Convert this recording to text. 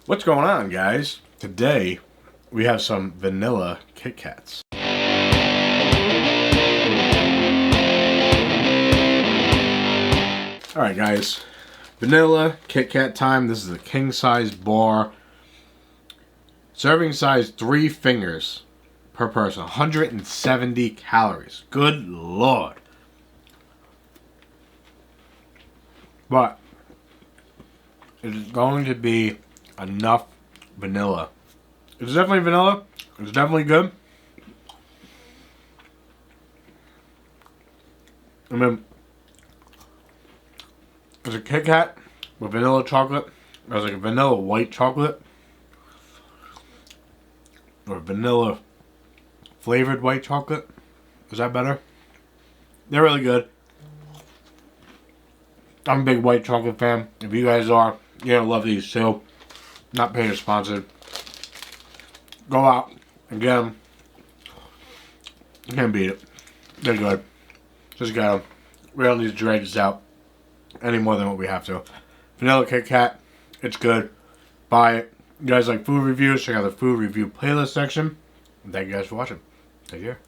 What's going on, guys? Today we have some vanilla Kit Kats. Alright guys, vanilla Kit Kat time. This is a king size bar. Serving size 3 fingers per person. 170 calories. Good lord. But it is going to be enough vanilla. It's definitely vanilla. It's definitely good. I mean, there's a Kit Kat with vanilla chocolate. There's like a vanilla white chocolate. Or vanilla flavored white chocolate. Is that better? They're really good. I'm a big white chocolate fan. If you guys are, you're gonna love these too. Not paid or sponsored. Go out and get them. You can't beat it. They're good. Just get them. We don't need to drag this out any more than what we have to. Vanilla Kit Kat. It's good. Buy it. You guys like food reviews? Check out the food review playlist section. And thank you guys for watching. Take care.